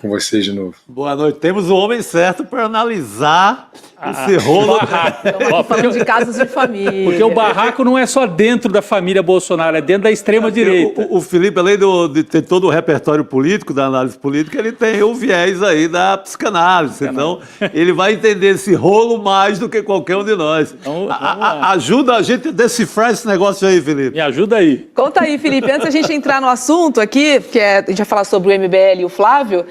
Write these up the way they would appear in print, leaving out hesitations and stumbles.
com vocês de novo. Boa noite. Temos o homem certo para analisar esse rolo. Estamos falando de casos de família. Porque o barraco não é só dentro da família Bolsonaro, é dentro da extrema-direita. O Felipe, além de ter todo o repertório político, da análise política, ele tem o viés aí da psicanálise. Então, ele vai entender esse rolo mais do que qualquer um de nós. Então, ajuda a gente a decifrar esse negócio aí, Felipe. Me ajuda aí. Conta aí, Felipe. Antes da gente entrar no assunto aqui, a gente vai falar sobre o MBL e o Flávio.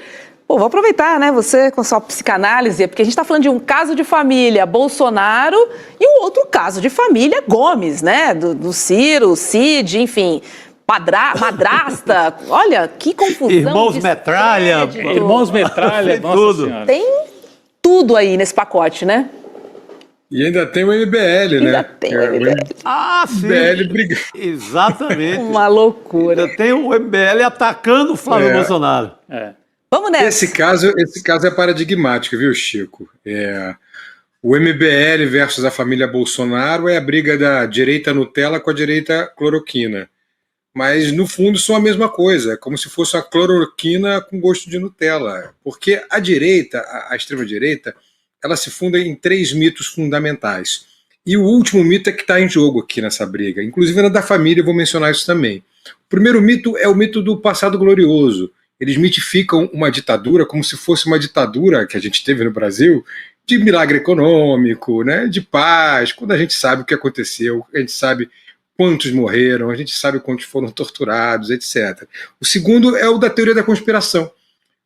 Pô, vou aproveitar, né, você com a sua psicanálise, porque a gente está falando de um caso de família Bolsonaro e um outro caso de família Gomes, né, do Ciro, Cid, enfim, madrasta, olha, que confusão. Irmãos Metralha. Irmãos Metralha, nossa tudo. senhora. Tem tudo aí nesse pacote, né? E ainda tem o MBL, né? Ainda tem o MBL. Ah, sim. MBL brigando. Exatamente. Uma loucura. Ainda tem o MBL atacando o Flávio Bolsonaro. Vamos nessa. Esse caso é paradigmático, viu, Chico? O MBL versus a família Bolsonaro é a briga da direita Nutella com a direita cloroquina. Mas, no fundo, são a mesma coisa. É como se fosse a cloroquina com gosto de Nutella. Porque a direita, a extrema-direita, ela se funda em 3 mitos fundamentais. E o último mito é que está em jogo aqui nessa briga. Inclusive na da família, eu vou mencionar isso também. O primeiro mito é o mito do passado glorioso. Eles mitificam uma ditadura como se fosse uma ditadura que a gente teve no Brasil, de milagre econômico, né, de paz, quando a gente sabe o que aconteceu, a gente sabe quantos morreram, a gente sabe quantos foram torturados, etc. O segundo é o da teoria da conspiração.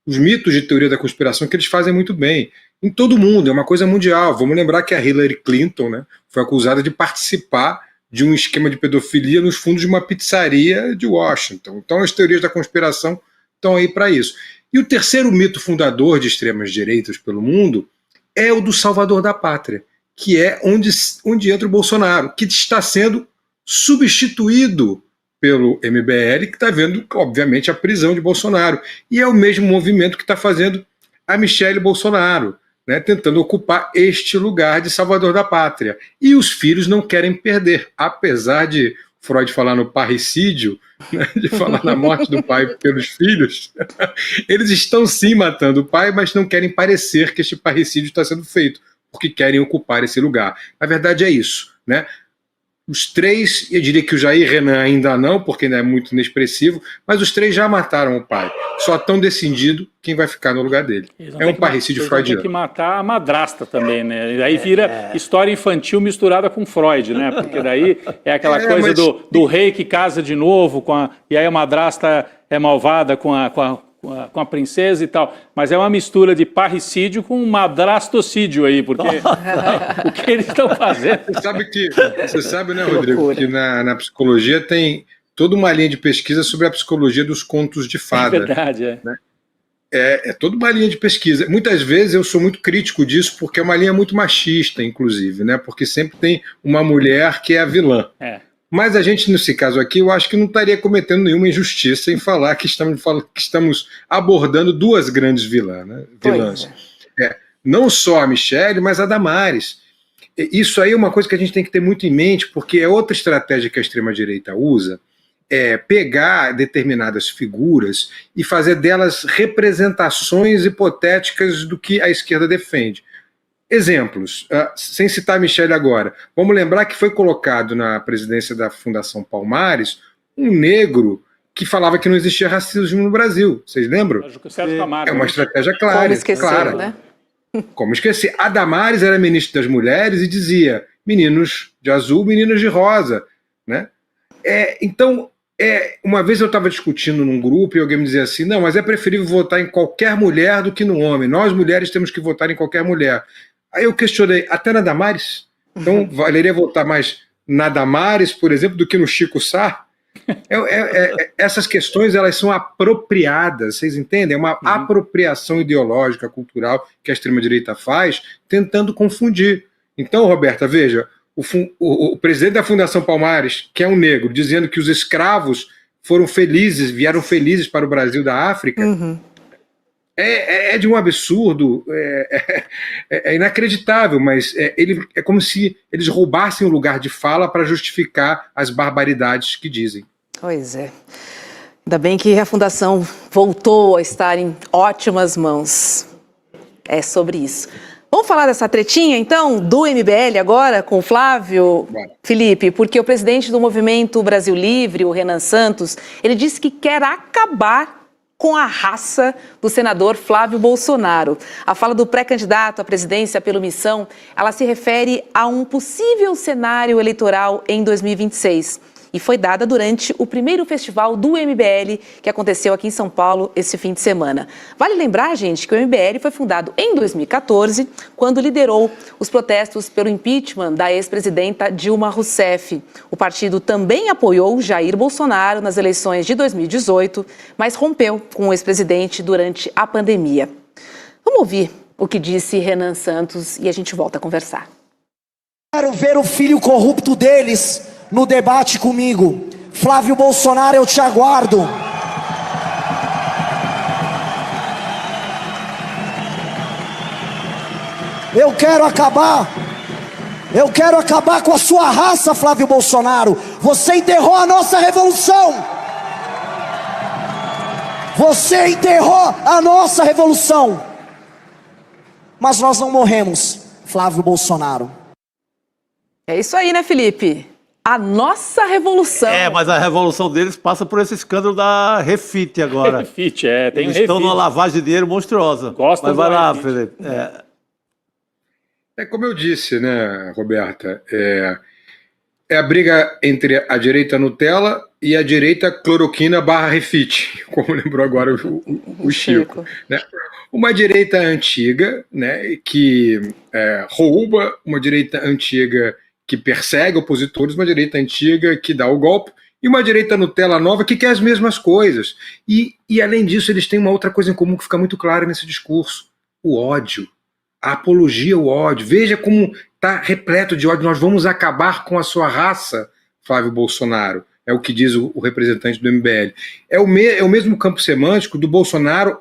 Os mitos de teoria da conspiração que eles fazem muito bem. Em todo mundo, é uma coisa mundial. Vamos lembrar que a Hillary Clinton, né, foi acusada de participar de um esquema de pedofilia nos fundos de uma pizzaria de Washington. Então as teorias da conspiração estão aí para isso. E o terceiro mito fundador de extremas direitas pelo mundo é o do salvador da pátria, que é onde entra o Bolsonaro, que está sendo substituído pelo MBL, que está vendo, obviamente, a prisão de Bolsonaro. E é o mesmo movimento que está fazendo a Michelle Bolsonaro, né, tentando ocupar este lugar de salvador da pátria. E os filhos não querem perder, apesar de Freud falar no parricídio, né, de falar na morte do pai pelos filhos, eles estão sim matando o pai, mas não querem parecer que este parricídio está sendo feito, porque querem ocupar esse lugar. Na verdade é isso, né? Os 3, eu diria que o Jair Renan ainda não, porque ainda é muito inexpressivo, mas os 3 já mataram o pai. Só estão decidindo quem vai ficar no lugar dele. É um parricídio freudiano. Tem que matar a madrasta também, né? E aí vira história infantil misturada com Freud, né? Porque daí é aquela coisa do rei que casa de novo, e aí a madrasta é malvada com a princesa e tal, mas é uma mistura de parricídio com madrastocídio aí, porque o que eles estão fazendo... Você sabe, né, Rodrigo, que na psicologia tem toda uma linha de pesquisa sobre a psicologia dos contos de fada. É verdade, né? É toda uma linha de pesquisa. Muitas vezes eu sou muito crítico disso, porque é uma linha muito machista, inclusive, né? Porque sempre tem uma mulher que é a vilã. Mas a gente, nesse caso aqui, eu acho que não estaria cometendo nenhuma injustiça em falar que estamos abordando 2 grandes vilãs. Né? Não só a Michelle, mas a Damares. Isso aí é uma coisa que a gente tem que ter muito em mente, porque é outra estratégia que a extrema-direita usa, é pegar determinadas figuras e fazer delas representações hipotéticas do que a esquerda defende. Exemplos, sem citar a Michelle agora, vamos lembrar que foi colocado na presidência da Fundação Palmares um negro que falava que não existia racismo no Brasil. Vocês lembram? É uma estratégia clara. Como esquecer, né? Como esquecer? A Damares era ministra das Mulheres e dizia meninos de azul, meninas de rosa. Né? Então, uma vez eu estava discutindo num grupo e alguém me dizia assim, não, mas é preferível votar em qualquer mulher do que no homem. Nós, mulheres, temos que votar em qualquer mulher. Aí eu questionei, até na Damares? Então valeria votar mais na Damares, por exemplo, do que no Chico Sá? Essas questões, elas são apropriadas, vocês entendem? É uma apropriação ideológica, cultural, que a extrema-direita faz, tentando confundir. Então, Roberta, veja, o presidente da Fundação Palmares, que é um negro, dizendo que os escravos foram felizes, vieram felizes para o Brasil da África, é de um absurdo, é inacreditável, mas é como se eles roubassem o lugar de fala para justificar as barbaridades que dizem. Pois é. Ainda bem que a Fundação voltou a estar em ótimas mãos. É sobre isso. Vamos falar dessa tretinha, então, do MBL agora, com o Flávio, Felipe, porque o presidente do Movimento Brasil Livre, o Renan Santos, ele disse que quer acabar com a raça do senador Flávio Bolsonaro. A fala do pré-candidato à presidência pelo Missão, ela se refere a um possível cenário eleitoral em 2026. E foi dada durante o primeiro festival do MBL, que aconteceu aqui em São Paulo esse fim de semana. Vale lembrar, gente, que o MBL foi fundado em 2014, quando liderou os protestos pelo impeachment da ex-presidenta Dilma Rousseff. O partido também apoiou Jair Bolsonaro nas eleições de 2018, mas rompeu com o ex-presidente durante a pandemia. Vamos ouvir o que disse Renan Santos e a gente volta a conversar. Quero ver o filho corrupto deles no debate comigo. Flávio Bolsonaro, eu te aguardo. Eu quero acabar com a sua raça, Flávio Bolsonaro. Você enterrou a nossa revolução. Você enterrou a nossa revolução. Mas nós não morremos, Flávio Bolsonaro. É isso aí, né, Felipe? A nossa revolução. Mas a revolução deles passa por esse escândalo da Refit agora. Refit, tem Eles estão numa lavagem de dinheiro monstruosa. Mas vai lá, Felipe. É como eu disse, né, Roberta? É a briga entre a direita Nutella e a direita cloroquina / Refit, como lembrou agora o Chico. Né? Uma direita antiga, né, que rouba, uma direita antiga que persegue opositores, uma direita antiga que dá o golpe, e uma direita Nutella nova que quer as mesmas coisas. E além disso, eles têm uma outra coisa em comum que fica muito clara nesse discurso: o ódio, a apologia ao ódio. Veja como está repleto de ódio. Nós vamos acabar com a sua raça, Flávio Bolsonaro, é o que diz o representante do MBL. É o mesmo campo semântico do Bolsonaro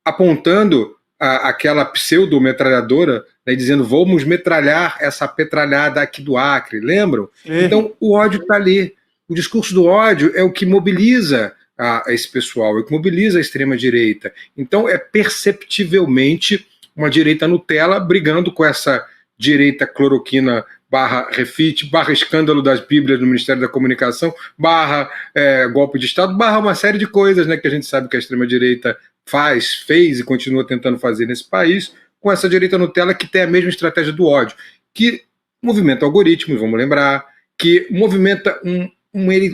apontando aquela pseudo-metralhadora, né, dizendo: vamos metralhar essa petralhada aqui do Acre, lembram? Então o ódio está ali. O discurso do ódio é o que mobiliza esse pessoal, é o que mobiliza a extrema-direita. Então é perceptivelmente uma direita Nutella brigando com essa direita cloroquina / Refit, / escândalo das Bíblias no Ministério da Comunicação, / golpe de Estado, / uma série de coisas, né, que a gente sabe que a extrema-direita fez e continua tentando fazer nesse país, com essa direita Nutella que tem a mesma estratégia do ódio, que movimenta algoritmos, vamos lembrar, que movimenta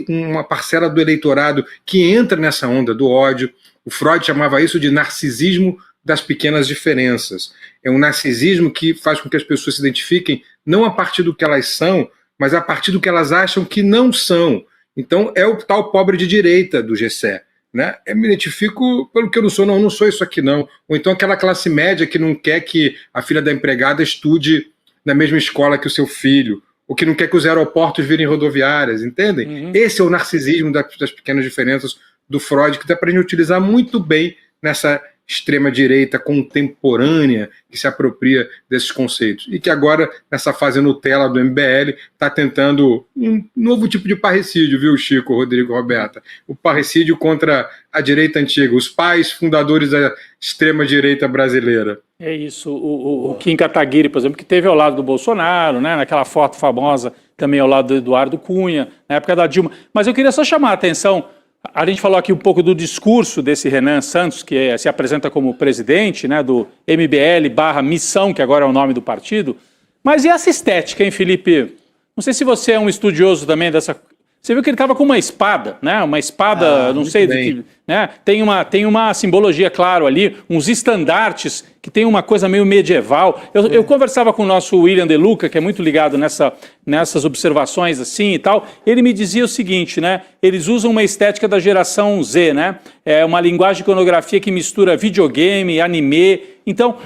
uma parcela do eleitorado que entra nessa onda do ódio. O Freud chamava isso de narcisismo das pequenas diferenças. É um narcisismo que faz com que as pessoas se identifiquem não a partir do que elas são, mas a partir do que elas acham que não são. Então é o tal pobre de direita do Gessé. Né? Eu me identifico pelo que eu não sou isso aqui não. Ou então aquela classe média que não quer que a filha da empregada estude na mesma escola que o seu filho, ou que não quer que os aeroportos virem rodoviárias, entendem? Esse é o narcisismo das pequenas diferenças do Freud, que dá para a gente utilizar muito bem nessa extrema-direita contemporânea que se apropria desses conceitos e que agora, nessa fase Nutella do MBL, está tentando um novo tipo de parricídio, viu, Chico, Rodrigo, Roberta? O parricídio contra a direita antiga, os pais fundadores da extrema-direita brasileira. É isso, o Kim Kataguiri, por exemplo, que teve ao lado do Bolsonaro, né, naquela foto famosa, também ao lado do Eduardo Cunha, na época da Dilma. Mas eu queria só chamar a atenção. A gente falou aqui um pouco do discurso desse Renan Santos, que se apresenta como presidente, né, do MBL / Missão, que agora é o nome do partido. Mas e essa estética, hein, Felipe? Não sei se você é um estudioso também dessa... Você viu que ele estava com uma espada, né? Uma espada, não sei, né? Tem uma simbologia, claro, ali, uns estandartes que tem uma coisa meio medieval. Eu conversava com o nosso William De Luca, que é muito ligado nessas observações assim e tal. Ele me dizia o seguinte, né? Eles usam uma estética da geração Z, né? É uma linguagem de iconografia que mistura videogame, anime. Então,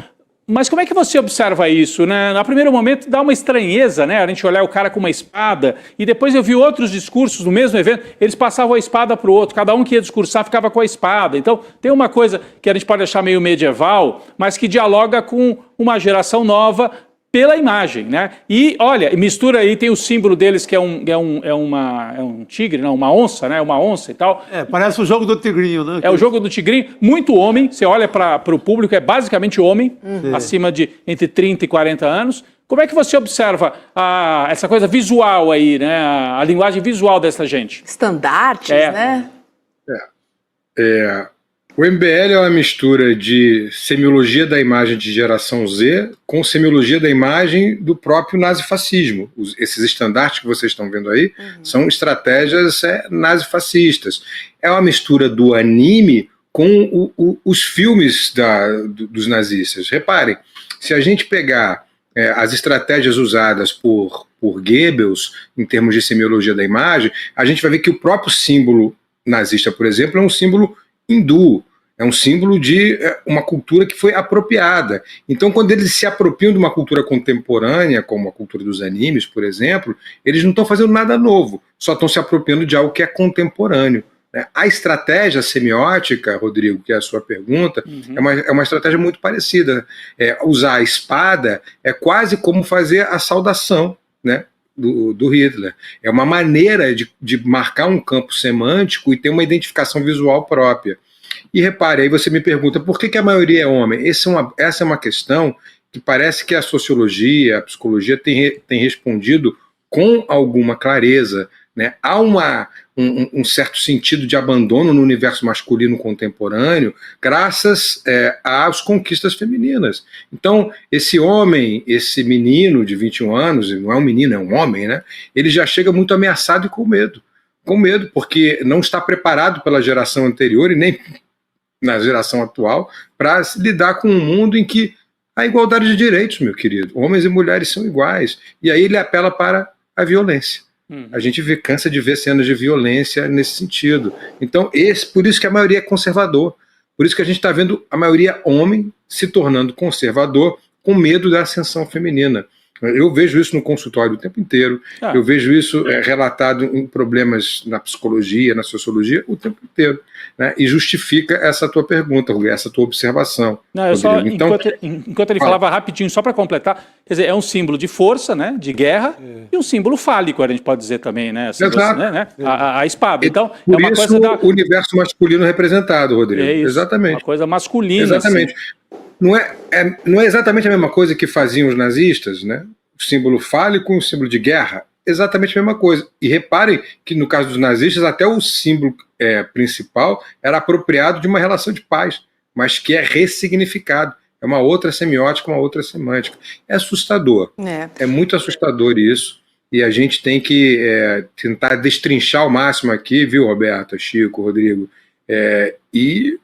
mas como é que você observa isso, né? No primeiro momento dá uma estranheza, né? A gente olhar o cara com uma espada, e depois eu vi outros discursos no mesmo evento, eles passavam a espada para o outro, cada um que ia discursar ficava com a espada. Então tem uma coisa que a gente pode achar meio medieval, mas que dialoga com uma geração nova pela imagem, né? E, olha, mistura aí, tem o símbolo deles que é um tigre, não, uma onça, né? Uma onça e tal. Parece o jogo do tigrinho, né? É o jogo do tigrinho, muito homem, você olha para o público, é basicamente homem, acima de entre 30 e 40 anos. Como é que você observa essa coisa visual aí, né? A linguagem visual dessa gente? Estandartes, né? O MBL é uma mistura de semiologia da imagem de geração Z com semiologia da imagem do próprio nazifascismo. Esses estandartes que vocês estão vendo aí são estratégias nazifascistas. É uma mistura do anime com os filmes dos nazistas. Reparem, se a gente pegar as estratégias usadas por Goebbels, em termos de semiologia da imagem, a gente vai ver que o próprio símbolo nazista, por exemplo, é um símbolo hindu, é um símbolo de uma cultura que foi apropriada. Então, quando eles se apropriam de uma cultura contemporânea, como a cultura dos animes, por exemplo, eles não estão fazendo nada novo, só estão se apropriando de algo que é contemporâneo. A estratégia semiótica, Rodrigo, que é a sua pergunta, é uma estratégia muito parecida. Usar a espada é quase como fazer a saudação, né, do Hitler. É uma maneira de marcar um campo semântico e ter uma identificação visual própria. E repare, aí você me pergunta, por que a maioria é homem? Essa é uma questão que parece que a sociologia, a psicologia tem respondido com alguma clareza, né? Há um certo sentido de abandono no universo masculino contemporâneo graças às conquistas femininas. Então, esse homem, esse menino de 21 anos, não é um menino, é um homem, né? Ele já chega muito ameaçado e com medo, porque não está preparado pela geração anterior e nem na geração atual para lidar com um mundo em que há igualdade de direitos, meu querido. Homens e mulheres são iguais. E aí ele apela para a violência. A gente cansa de ver cenas de violência nesse sentido. Então, por isso que a maioria é conservador. Por isso que a gente está vendo a maioria homem se tornando conservador com medo da ascensão feminina. Eu vejo isso no consultório o tempo inteiro, eu vejo isso relatado em problemas na psicologia, na sociologia, o tempo inteiro, né? E justifica essa tua pergunta, Rui, essa tua observação. Não, enquanto ele falava rapidinho, só para completar, quer dizer, é um símbolo de força, né, de guerra, e um símbolo fálico, a gente pode dizer também, né? Exato. Né? A espada. Então, por isso o universo masculino representado, Rodrigo. É isso, exatamente. Uma coisa masculina. Exatamente. Assim. Não é exatamente a mesma coisa que faziam os nazistas, né? O símbolo fálico e o símbolo de guerra, exatamente a mesma coisa. E reparem que no caso dos nazistas, até o símbolo principal era apropriado de uma relação de paz, mas que é ressignificado. É uma outra semiótica, uma outra semântica. É assustador. É muito assustador isso. E a gente tem que tentar destrinchar ao máximo aqui, viu, Roberto, Chico, Rodrigo, e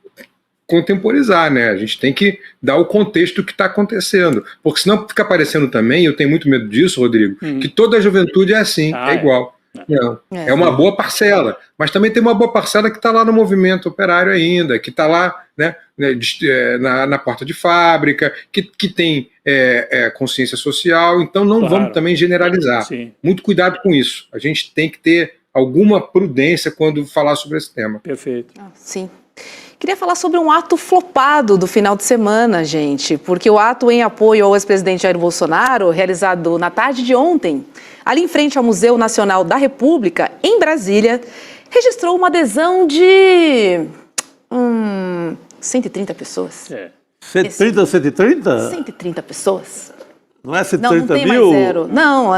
contemporizar, né? A gente tem que dar o contexto do que está acontecendo, porque senão fica parecendo também, eu tenho muito medo disso, Rodrigo, que toda a juventude é assim, é igual. Não, é uma boa parcela, mas também tem uma boa parcela que está lá no movimento operário ainda, que está lá, né, na porta de fábrica, que tem consciência social, então não vamos também generalizar. Sim. Muito cuidado com isso, a gente tem que ter alguma prudência quando falar sobre esse tema. Perfeito. Sim. Queria falar sobre um ato flopado do final de semana, gente, porque o ato em apoio ao ex-presidente Jair Bolsonaro, realizado na tarde de ontem, ali em frente ao Museu Nacional da República, em Brasília, registrou uma adesão de 130 pessoas. 130, 130? 130 pessoas. Não é 130 tem mil? Mais zero. Não,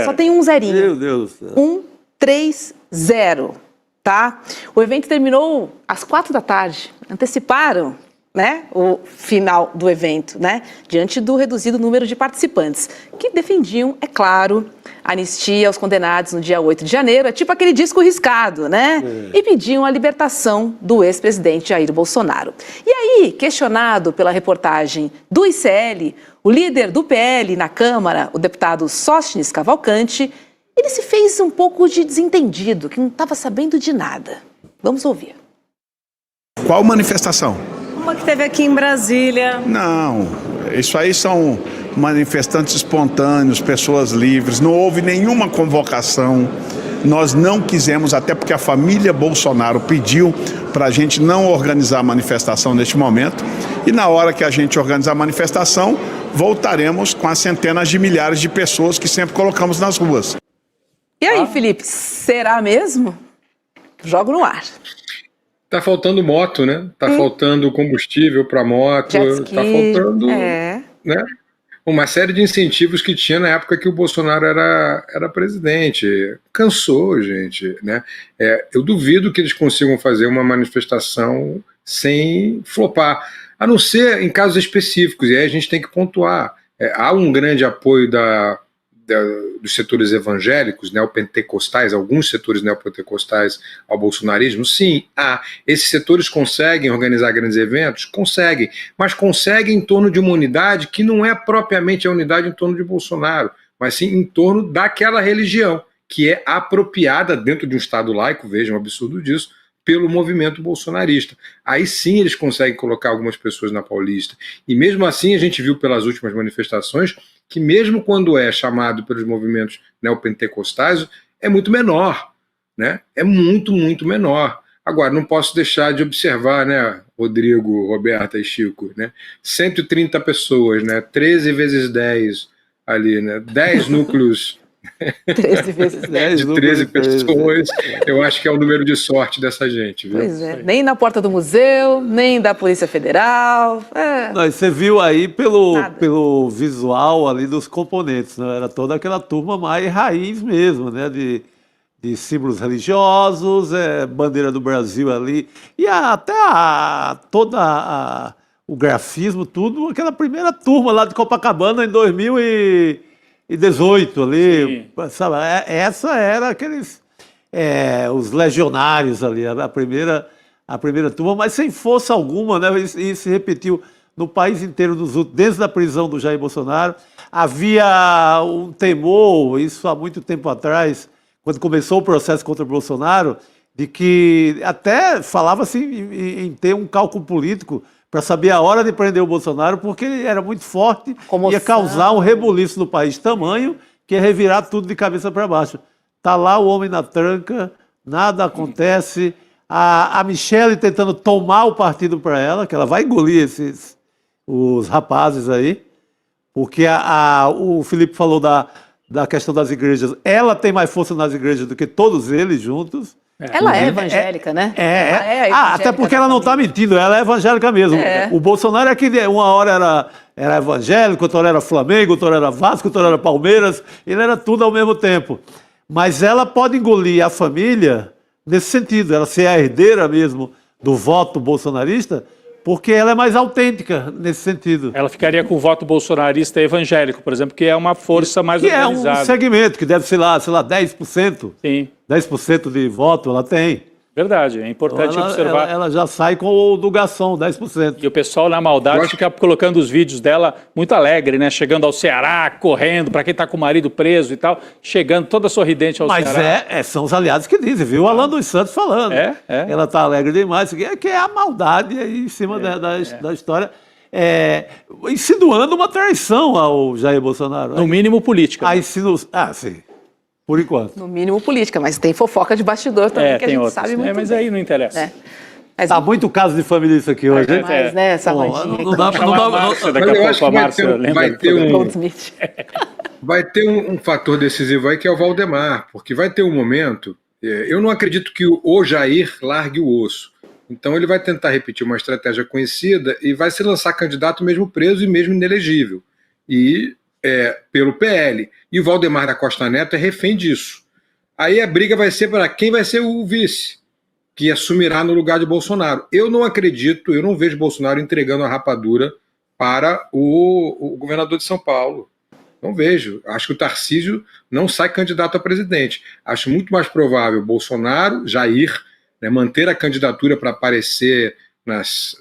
só tem um zerinho. Meu Deus do céu. 130. Tá? O evento terminou às 4 da tarde. Anteciparam, né, o final do evento, né, diante do reduzido número de participantes, que defendiam, é claro, a anistia aos condenados no dia 8 de janeiro, tipo aquele disco riscado, né? E pediam a libertação do ex-presidente Jair Bolsonaro. E aí, questionado pela reportagem do ICL, o líder do PL na Câmara, o deputado Sóstenes Cavalcante, ele se fez um pouco de desentendido, que não estava sabendo de nada. Vamos ouvir. Qual manifestação? Uma que teve aqui em Brasília. Não, isso aí são manifestantes espontâneos, pessoas livres. Não houve nenhuma convocação. Nós não quisemos, até porque a família Bolsonaro pediu para a gente não organizar a manifestação neste momento. e na hora que a gente organizar a manifestação, voltaremos com as centenas de milhares de pessoas que sempre colocamos nas ruas. E aí, Felipe, será mesmo? Jogo no ar. Tá faltando moto, né? Tá faltando combustível para moto, Jet ski, tá faltando, né? Uma série de incentivos que tinha na época que o Bolsonaro era presidente. Cansou, gente, né? Eu duvido que eles consigam fazer uma manifestação sem flopar, a não ser em casos específicos, e aí a gente tem que pontuar. Há um grande apoio dos setores evangélicos, neopentecostais, alguns setores neopentecostais ao bolsonarismo, sim, esses setores conseguem organizar grandes eventos? Conseguem, mas conseguem em torno de uma unidade que não é propriamente a unidade em torno de Bolsonaro, mas sim em torno daquela religião, que é apropriada dentro de um Estado laico, vejam o absurdo disso, pelo movimento bolsonarista. Aí sim eles conseguem colocar algumas pessoas na Paulista. E mesmo assim a gente viu pelas últimas manifestações que mesmo quando é chamado pelos movimentos neopentecostais, é muito menor, né? É muito, muito menor. Agora, não posso deixar de observar, né, Rodrigo, Roberta e Chico, né? 130 pessoas, né? 13 vezes 10 ali, né? 10 núcleos 13 vezes 10. de 13 pessoas, eu acho que é o número de sorte dessa gente, viu? Pois é, nem na porta do museu, nem da Polícia Federal. Não, você viu aí pelo visual ali dos componentes, né? Era toda aquela turma mais raiz mesmo, né? De símbolos religiosos, bandeira do Brasil ali, e até o grafismo, tudo, aquela primeira turma lá de Copacabana em 2018 ali, sabe? Essa era aqueles os legionários ali, a primeira turma, mas sem força alguma, né? E se repetiu no país inteiro, desde a prisão do Jair Bolsonaro. Havia um temor, isso há muito tempo atrás, quando começou o processo contra o Bolsonaro, de que até falava-se em ter um cálculo político para saber a hora de prender o Bolsonaro, porque ele era muito forte, ia causar um rebuliço no país tamanho, que ia revirar tudo de cabeça para baixo. Está lá o homem na tranca, nada acontece, a Michelle tentando tomar o partido para ela, que ela vai engolir os rapazes aí, porque o Felipe falou da questão das igrejas, ela tem mais força nas igrejas do que todos eles juntos. Ela é evangélica, né? Até porque ela não está mentindo, ela é evangélica mesmo. O Bolsonaro é que uma hora era evangélico, outra hora era Flamengo, outra hora era Vasco, outra hora era Palmeiras, ele era tudo ao mesmo tempo. Mas ela pode engolir a família nesse sentido, ela ser a herdeira mesmo do voto bolsonarista, porque ela é mais autêntica nesse sentido. Ela ficaria com o voto bolsonarista evangélico, por exemplo, que é uma força mais organizada. Que é um segmento que deve ser lá, 10%. Sim. 10% de voto ela tem. Verdade, é importante observar. Ela já sai com o do Garçom, 10%. E o pessoal na maldade fica colocando os vídeos dela muito alegre, né? Chegando ao Ceará, correndo, para quem está com o marido preso e tal, chegando toda sorridente ao Ceará. Mas são os aliados que dizem, viu? O Alan dos Santos falando. Ela está alegre demais, que é a maldade aí em cima da história. Insinuando uma traição ao Jair Bolsonaro. No mínimo política. Sim. Por enquanto. No mínimo política, mas tem fofoca de bastidor também que a gente sabe muito mas bem. Aí não interessa. Mas, tá muito caso de família isso aqui hoje. Mas, né, essa rodinha. Não dá Mas eu acho que vai ter um fator decisivo aí que é o Valdemar, porque vai ter um momento, eu não acredito que o Jair largue o osso. Então ele vai tentar repetir uma estratégia conhecida e vai se lançar candidato mesmo preso e mesmo inelegível. Pelo PL. E o Valdemar da Costa Neto é refém disso. Aí a briga vai ser para quem vai ser o vice, que assumirá no lugar de Bolsonaro. Eu não acredito, eu não vejo Bolsonaro entregando a rapadura para o governador de São Paulo. Não vejo. Acho que o Tarcísio não sai candidato a presidente. Acho muito mais provável Bolsonaro, Jair, né, manter a candidatura para aparecer nas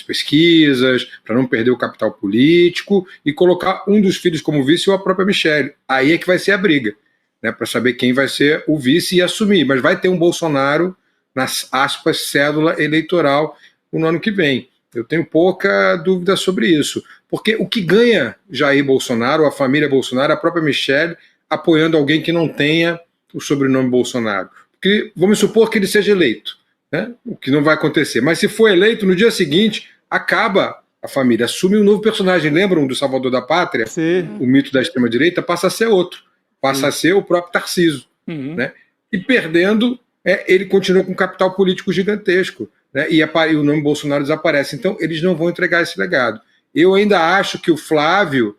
pesquisas, para não perder o capital político, e colocar um dos filhos como vice ou a própria Michelle. Aí é que vai ser a briga, né, para saber quem vai ser o vice e assumir. Mas vai ter um Bolsonaro, nas aspas, cédula eleitoral no ano que vem. Eu tenho pouca dúvida sobre isso. Porque o que ganha Jair Bolsonaro, a família Bolsonaro, a própria Michelle, apoiando alguém que não tenha o sobrenome Bolsonaro? Porque vamos supor que ele seja eleito, né? O que não vai acontecer. Mas se for eleito, no dia seguinte, acaba a família, assume um novo personagem. Lembram do Salvador da Pátria? Sim. O mito da extrema-direita passa a ser outro, passa a ser o próprio Tarcísio. Né? E perdendo, ele continua com um capital político gigantesco, né? E o nome Bolsonaro desaparece. Então, eles não vão entregar esse legado. Eu ainda acho que o Flávio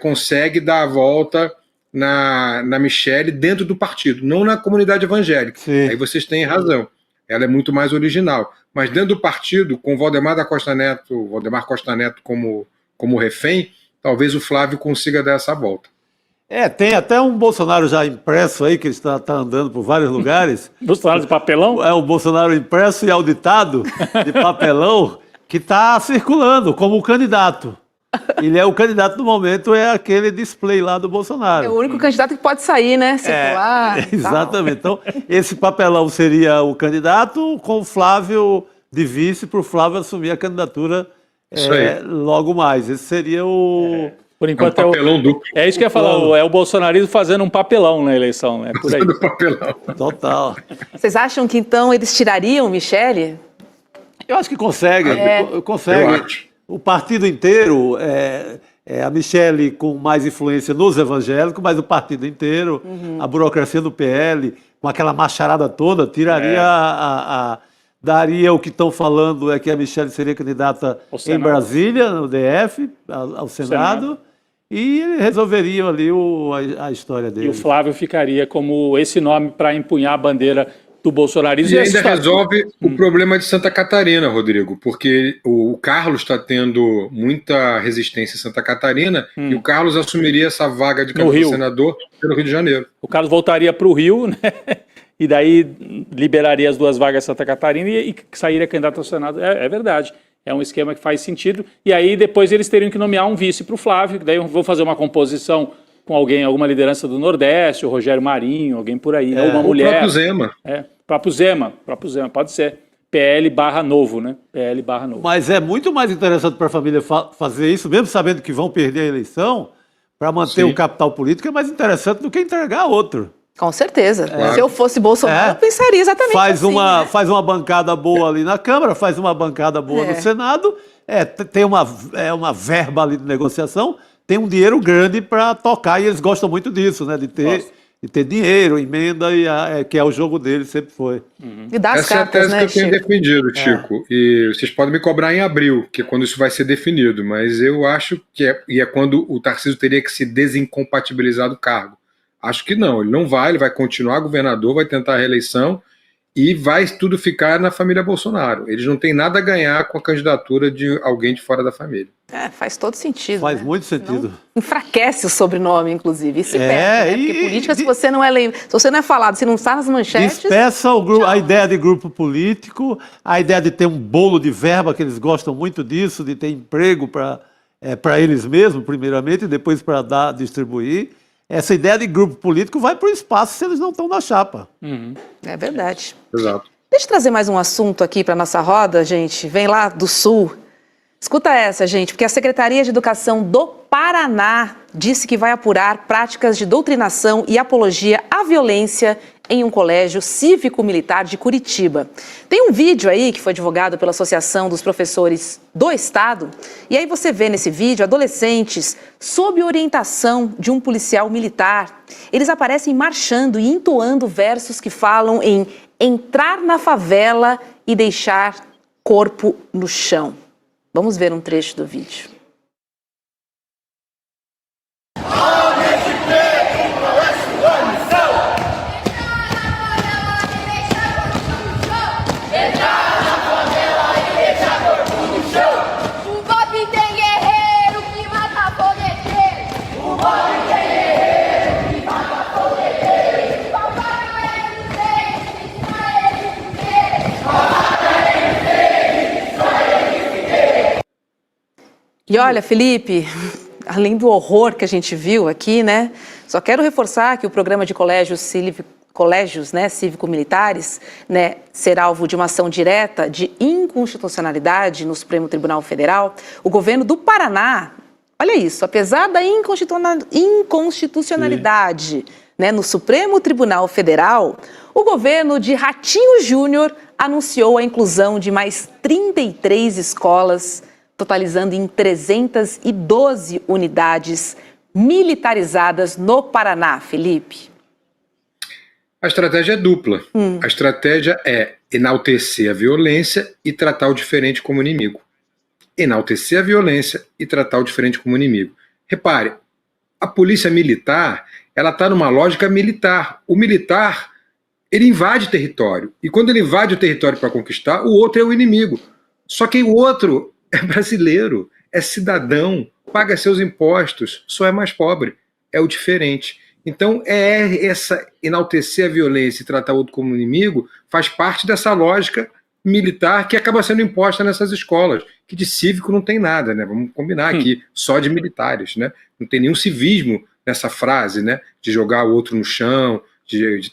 consegue dar a volta na Michelle dentro do partido, não na comunidade evangélica. Sim. Aí vocês têm razão. Ela é muito mais original. Mas dentro do partido, com Valdemar Costa Neto como refém, talvez o Flávio consiga dar essa volta. Tem até um Bolsonaro já impresso aí, que está andando por vários lugares. Bolsonaro de papelão? É o Bolsonaro impresso e auditado de papelão que está circulando como candidato. Ele é o candidato do momento, é aquele display lá do Bolsonaro. É o único candidato que pode sair, né? Circular. Exatamente. Então, esse papelão seria o candidato com o Flávio de vice, para o Flávio assumir a candidatura logo mais. Esse seria o... Por enquanto um papelão duplo. É isso que eu ia falar, é o bolsonarismo fazendo um papelão na eleição, né? Por aí. Fazendo papelão. Total. Vocês acham que então eles tirariam Michelle? Eu acho que consegue. Consegue. Eu acho. O partido inteiro, a Michelle com mais influência nos evangélicos, mas o partido inteiro, a burocracia do PL, com aquela macharada toda, tiraria daria o que estão falando, que a Michelle seria candidata em Brasília, no DF, ao Senado. E resolveriam ali a história dele. E o Flávio ficaria como esse nome para empunhar a bandeira do bolsonarismo. E ainda resolve o problema de Santa Catarina, Rodrigo, porque o Carlos está tendo muita resistência em Santa Catarina e o Carlos assumiria essa vaga de candidato a senador pelo Rio de Janeiro. O Carlos voltaria para o Rio, né? E daí liberaria as duas vagas em Santa Catarina e sairia candidato ao Senado. É verdade. É um esquema que faz sentido. E aí depois eles teriam que nomear um vice para o Flávio, que daí vão fazer uma composição com alguma liderança do Nordeste, o Rogério Marinho, alguém por aí, né? Uma mulher. O próprio Zema. Próprio Zema, pode ser. PL/Novo, né? PL/Novo. Mas é muito mais interessante para a família fazer isso, mesmo sabendo que vão perder a eleição, para manter o capital político, é mais interessante do que entregar outro. Com certeza. Se eu fosse Bolsonaro, eu pensaria exatamente Faz uma bancada boa ali na Câmara, faz uma bancada boa no Senado, tem uma verba ali de negociação, tem um dinheiro grande para tocar, e eles gostam muito disso, né? De ter dinheiro, emenda, que é o jogo deles, sempre foi. E das Essa cartas, é a tese que eu tenho defendido, Chico. E vocês podem me cobrar em abril, que é quando isso vai ser definido, mas eu acho que é quando o Tarcísio teria que se desincompatibilizar do cargo. Acho que não, ele vai continuar governador, vai tentar a reeleição e vai tudo ficar na família Bolsonaro. Eles não têm nada a ganhar com a candidatura de alguém de fora da família. Faz todo sentido. Faz muito sentido. Não enfraquece o sobrenome, inclusive, e se perde, né? Porque política, se você não é falado, se não está nas manchetes... Despeça a ideia de grupo político, a ideia de ter um bolo de verba, que eles gostam muito disso, de ter emprego para eles mesmos, primeiramente, e depois para distribuir. Essa ideia de grupo político vai para o espaço se eles não estão na chapa. É verdade. Exato. Deixa eu trazer mais um assunto aqui para nossa roda, gente. Vem lá do Sul. Escuta essa, gente, porque a Secretaria de Educação do Paraná disse que vai apurar práticas de doutrinação e apologia à violência em um colégio cívico-militar de Curitiba. Tem um vídeo aí que foi divulgado pela Associação dos Professores do Estado, e aí você vê nesse vídeo adolescentes sob orientação de um policial militar. Eles aparecem marchando e entoando versos que falam em entrar na favela e deixar corpo no chão. Vamos ver um trecho do vídeo. E olha, Felipe, além do horror que a gente viu aqui, né? Só quero reforçar que o programa de colégios cívico-militares, né, será alvo de uma ação direta de inconstitucionalidade no Supremo Tribunal Federal. O governo do Paraná, olha isso, apesar da inconstitucionalidade, né, no Supremo Tribunal Federal, o governo de Ratinho Júnior anunciou a inclusão de mais 33 escolas, totalizando em 312 unidades militarizadas no Paraná, Felipe. A estratégia é dupla. A estratégia é enaltecer a violência e tratar o diferente como inimigo. Enaltecer a violência e tratar o diferente como inimigo. Repare, a polícia militar, ela está numa lógica militar. O militar, ele invade território. E quando ele invade o território para conquistar, o outro é o inimigo. Só que o outro é brasileiro, é cidadão, paga seus impostos, só é mais pobre. É o diferente. Então, essa enaltecer a violência e tratar o outro como inimigo faz parte dessa lógica militar que acaba sendo imposta nessas escolas, que de cívico não tem nada, né? Vamos combinar aqui, só de militares, né? Não tem nenhum civismo nessa frase, né? De jogar o outro no chão, de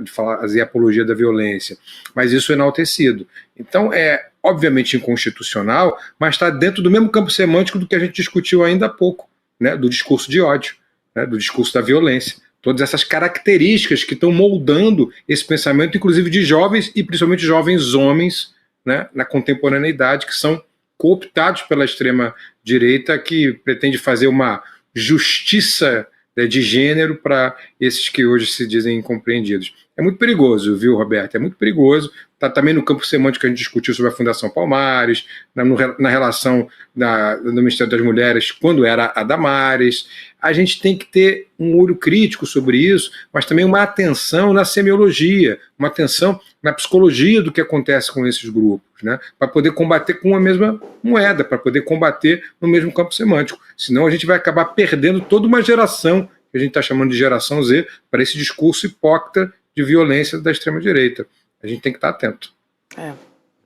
fazer apologia da violência. Mas isso é enaltecido. Então, é obviamente inconstitucional, mas está dentro do mesmo campo semântico do que a gente discutiu ainda há pouco, né? Do discurso de ódio, né? Do discurso da violência. Todas essas características que estão moldando esse pensamento, inclusive de jovens, e principalmente jovens homens, né, na contemporaneidade, que são cooptados pela extrema-direita, que pretende fazer uma justiça, né, de gênero para esses que hoje se dizem incompreendidos. É muito perigoso, viu, Roberto? É muito perigoso. Está também no campo semântico que a gente discutiu sobre a Fundação Palmares, na relação do Ministério das Mulheres, quando era a Damares. A gente tem que ter um olho crítico sobre isso, mas também uma atenção na semiologia, uma atenção na psicologia do que acontece com esses grupos, né? Para poder combater com a mesma moeda, para poder combater no mesmo campo semântico. Senão a gente vai acabar perdendo toda uma geração, que a gente está chamando de geração Z, para esse discurso hipócrita de violência da extrema-direita. A gente tem que estar atento. Muito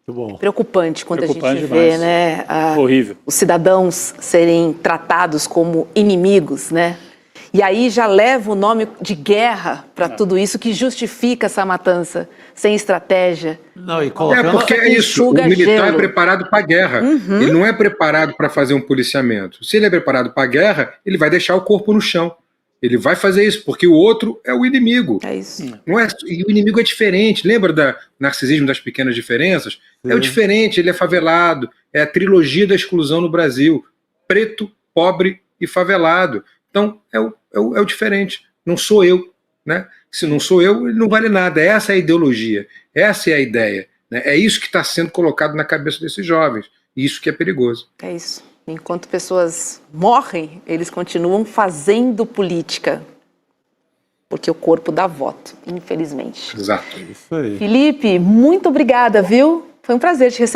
bom. Preocupante quando a gente Demais. vê, né, Horrível. os cidadãos serem tratados como inimigos, né? E aí já leva o nome de guerra para tudo isso, que justifica essa matança, sem estratégia. Não, e colocando... Porque é isso, o Enxuga militar gelo. é preparado para a guerra. Ele não é preparado para fazer um policiamento. Se ele é preparado para a guerra, ele vai deixar o corpo no chão. Ele vai fazer isso, porque o outro é o inimigo. É isso. Não é, e o inimigo é diferente. Lembra do narcisismo das pequenas diferenças? É o diferente, ele é favelado. É a trilogia da exclusão no Brasil. Preto, pobre e favelado. Então, é o diferente. Não sou eu, né? Se não sou eu, ele não vale nada. Essa é a ideologia. Essa é a ideia, né? É isso que está sendo colocado na cabeça desses jovens. E isso que é perigoso. É isso. Enquanto pessoas morrem, eles continuam fazendo política. Porque o corpo dá voto, infelizmente. Exato. Isso aí. Felipe, muito obrigada, viu? Foi um prazer te receber.